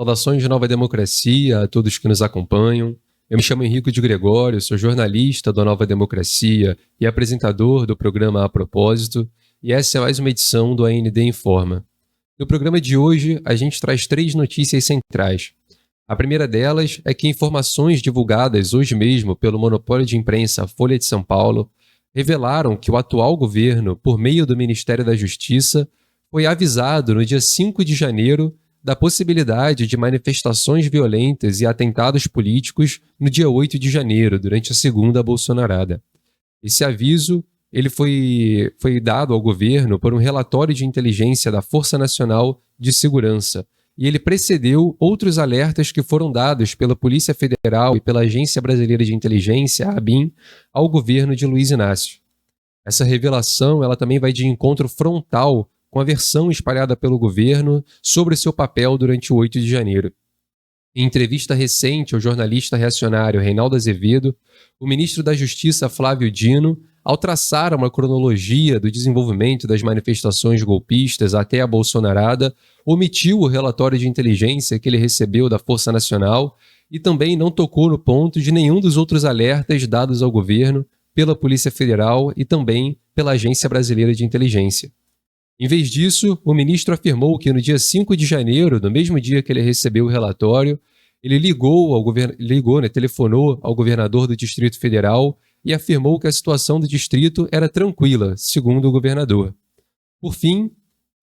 Saudações de Nova Democracia a todos que nos acompanham. Eu me chamo Henrico de Gregório, sou jornalista da Nova Democracia e apresentador do programa A Propósito, e essa é mais uma edição do AND Informa. No programa de hoje, a gente traz 3 notícias centrais. A primeira delas é que informações divulgadas hoje mesmo pelo monopólio de imprensa Folha de São Paulo revelaram que o atual governo, por meio do Ministério da Justiça, foi avisado no dia 5 de janeiro da possibilidade de manifestações violentas e atentados políticos no dia 8 de janeiro, durante a segunda bolsonarada. Esse aviso ele foi dado ao governo por um relatório de inteligência da Força Nacional de Segurança, e ele precedeu outros alertas que foram dados pela Polícia Federal e pela Agência Brasileira de Inteligência, a ABIN, ao governo de Luiz Inácio. Essa revelação ela também vai de encontro frontal com a versão espalhada pelo governo sobre seu papel durante o 8 de janeiro. Em entrevista recente ao jornalista reacionário Reinaldo Azevedo, o ministro da Justiça Flávio Dino, ao traçar uma cronologia do desenvolvimento das manifestações golpistas até a bolsonarada, omitiu o relatório de inteligência que ele recebeu da Força Nacional e também não tocou no ponto de nenhum dos outros alertas dados ao governo pela Polícia Federal e também pela Agência Brasileira de Inteligência. Em vez disso, o ministro afirmou que no dia 5 de janeiro, no mesmo dia que ele recebeu o relatório, ele telefonou ao governador do Distrito Federal e afirmou que a situação do distrito era tranquila, segundo o governador. Por fim,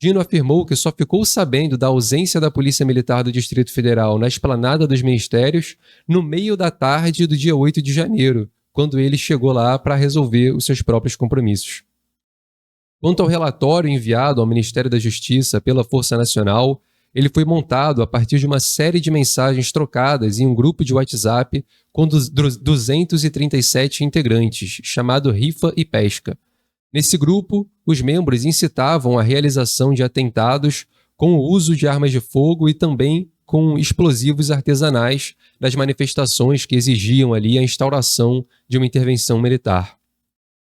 Dino afirmou que só ficou sabendo da ausência da Polícia Militar do Distrito Federal na esplanada dos ministérios no meio da tarde do dia 8 de janeiro, quando ele chegou lá para resolver os seus próprios compromissos. Quanto ao relatório enviado ao Ministério da Justiça pela Força Nacional, ele foi montado a partir de uma série de mensagens trocadas em um grupo de WhatsApp com 237 integrantes, chamado Rifa e Pesca. Nesse grupo, os membros incitavam a realização de atentados com o uso de armas de fogo e também com explosivos artesanais nas manifestações que exigiam ali a instauração de uma intervenção militar.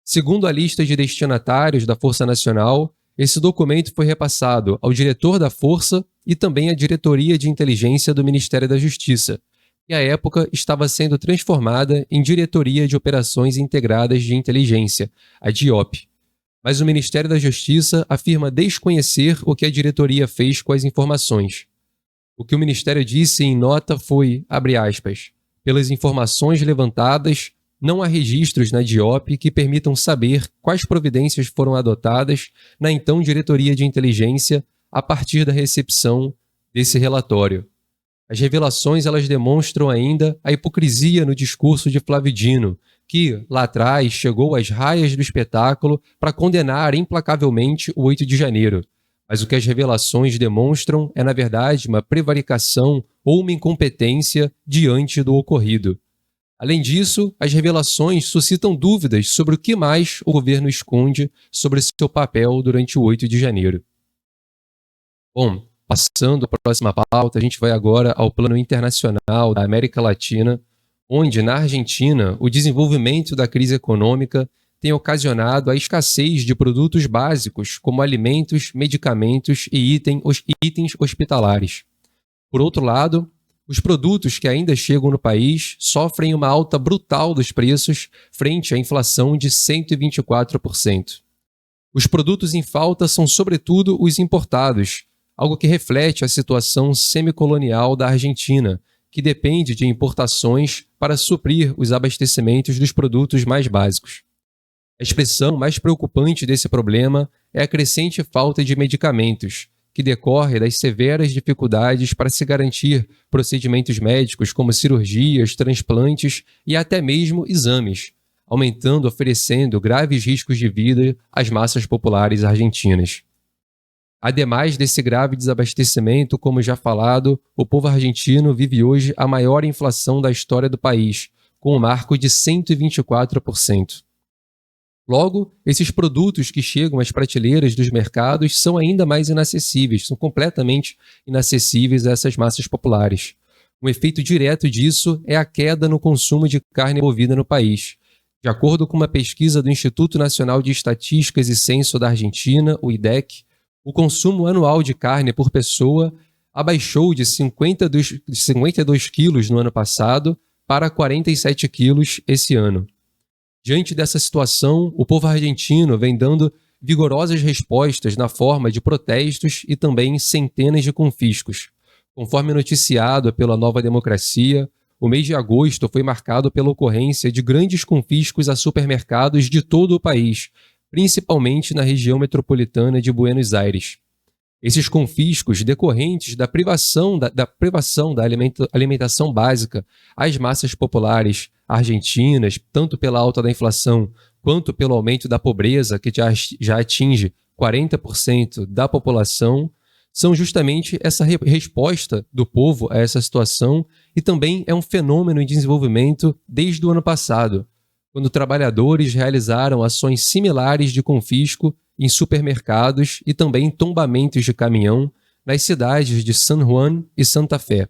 Segundo a lista de destinatários da Força Nacional, esse documento foi repassado ao diretor da Força e também à Diretoria de Inteligência do Ministério da Justiça, que à época estava sendo transformada em Diretoria de Operações Integradas de Inteligência, a DIOP. Mas o Ministério da Justiça afirma desconhecer o que a diretoria fez com as informações. O que o Ministério disse em nota foi, abre aspas, pelas informações levantadas, não há registros na DIOP que permitam saber quais providências foram adotadas na então Diretoria de Inteligência a partir da recepção desse relatório. As revelações elas demonstram ainda a hipocrisia no discurso de Flávio Dino, que, lá atrás, chegou às raias do espetáculo para condenar implacavelmente o 8 de janeiro. Mas o que as revelações demonstram é, na verdade, uma prevaricação ou uma incompetência diante do ocorrido. Além disso, as revelações suscitam dúvidas sobre o que mais o governo esconde sobre seu papel durante o 8 de janeiro. Bom, passando à próxima pauta, a gente vai agora ao plano internacional da América Latina, onde, na Argentina, o desenvolvimento da crise econômica tem ocasionado a escassez de produtos básicos como alimentos, medicamentos e itens hospitalares. Por outro lado, os produtos que ainda chegam no país sofrem uma alta brutal dos preços frente à inflação de 124%. Os produtos em falta são, sobretudo, os importados, algo que reflete a situação semicolonial da Argentina, que depende de importações para suprir os abastecimentos dos produtos mais básicos. A expressão mais preocupante desse problema é a crescente falta de medicamentos, que decorre das severas dificuldades para se garantir procedimentos médicos como cirurgias, transplantes e até mesmo exames, oferecendo graves riscos de vida às massas populares argentinas. Ademais desse grave desabastecimento, como já falado, o povo argentino vive hoje a maior inflação da história do país, com um marco de 124%. Logo, esses produtos que chegam às prateleiras dos mercados são ainda mais inacessíveis, são completamente inacessíveis a essas massas populares. Um efeito direto disso é a queda no consumo de carne bovina no país. De acordo com uma pesquisa do Instituto Nacional de Estatísticas e Censo da Argentina, o IDEC, o consumo anual de carne por pessoa abaixou de 52 quilos no ano passado para 47 quilos esse ano. Diante dessa situação, o povo argentino vem dando vigorosas respostas na forma de protestos e também centenas de confiscos. Conforme noticiado pela Nova Democracia, o mês de agosto foi marcado pela ocorrência de grandes confiscos a supermercados de todo o país, principalmente na região metropolitana de Buenos Aires. Esses confiscos decorrentes da privação da alimentação básica às massas populares argentinas, tanto pela alta da inflação quanto pelo aumento da pobreza, que já atinge 40% da população, são justamente essa resposta do povo a essa situação e também é um fenômeno em desenvolvimento desde o ano passado, quando trabalhadores realizaram ações similares de confisco em supermercados e também tombamentos de caminhão nas cidades de San Juan e Santa Fé.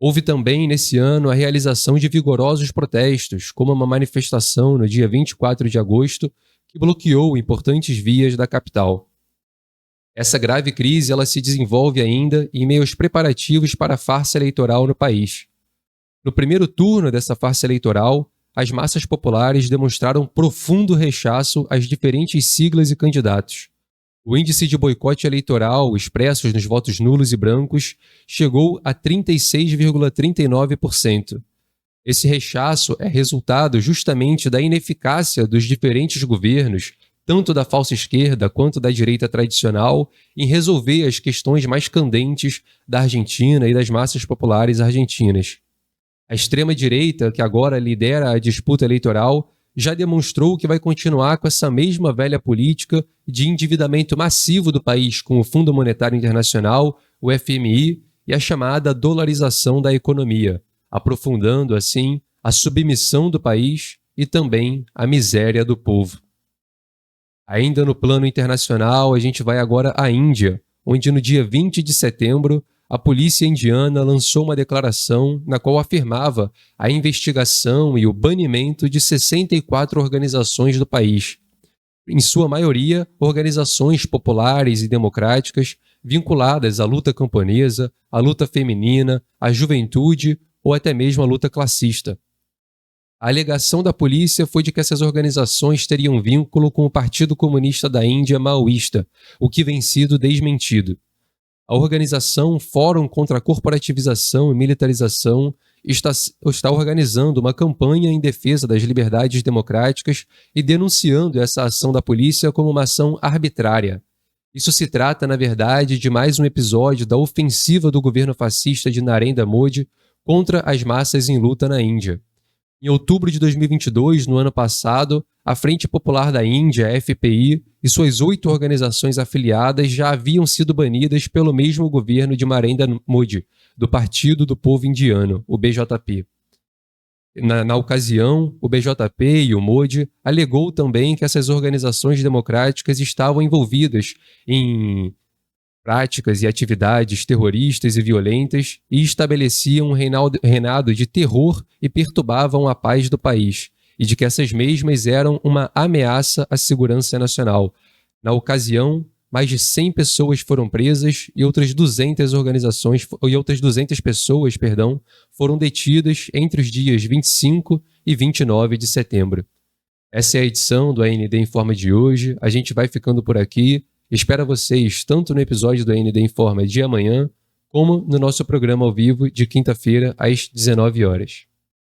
Houve também, nesse ano, a realização de vigorosos protestos, como uma manifestação no dia 24 de agosto, que bloqueou importantes vias da capital. Essa grave crise ela se desenvolve ainda em meio aos preparativos para a farsa eleitoral no país. No primeiro turno dessa farsa eleitoral, as massas populares demonstraram profundo rechaço às diferentes siglas e candidatos. O índice de boicote eleitoral expressos nos votos nulos e brancos chegou a 36,39%. Esse rechaço é resultado justamente da ineficácia dos diferentes governos, tanto da falsa esquerda quanto da direita tradicional, em resolver as questões mais candentes da Argentina e das massas populares argentinas. A extrema-direita, que agora lidera a disputa eleitoral, já demonstrou que vai continuar com essa mesma velha política de endividamento massivo do país com o Fundo Monetário Internacional, o FMI, e a chamada dolarização da economia, aprofundando, assim, a submissão do país e também a miséria do povo. Ainda no plano internacional, a gente vai agora à Índia, onde no dia 20 de setembro, a polícia indiana lançou uma declaração na qual afirmava a investigação e o banimento de 64 organizações do país. Em sua maioria, organizações populares e democráticas vinculadas à luta camponesa, à luta feminina, à juventude ou até mesmo à luta classista. A alegação da polícia foi de que essas organizações teriam vínculo com o Partido Comunista da Índia maoísta, o que vem sido desmentido. A organização Fórum contra a Corporativização e Militarização está organizando uma campanha em defesa das liberdades democráticas e denunciando essa ação da polícia como uma ação arbitrária. Isso se trata, na verdade, de mais um episódio da ofensiva do governo fascista de Narendra Modi contra as massas em luta na Índia. Em outubro de 2022, no ano passado, a Frente Popular da Índia, FPI, e suas 8 organizações afiliadas já haviam sido banidas pelo mesmo governo de Narendra Modi, do Partido do Povo Indiano, o BJP. Na ocasião, o BJP e o Modi alegou também que essas organizações democráticas estavam envolvidas em práticas e atividades terroristas e violentas e estabeleciam um reinado de terror e perturbavam a paz do país, e de que essas mesmas eram uma ameaça à segurança nacional. Na ocasião, mais de 100 pessoas foram presas e outras 200 pessoas foram detidas entre os dias 25 e 29 de setembro. Essa é a edição do AND Informa de hoje. A gente vai ficando por aqui. Espero vocês tanto no episódio do AND Informa de amanhã, como no nosso programa ao vivo de quinta-feira às 19 horas.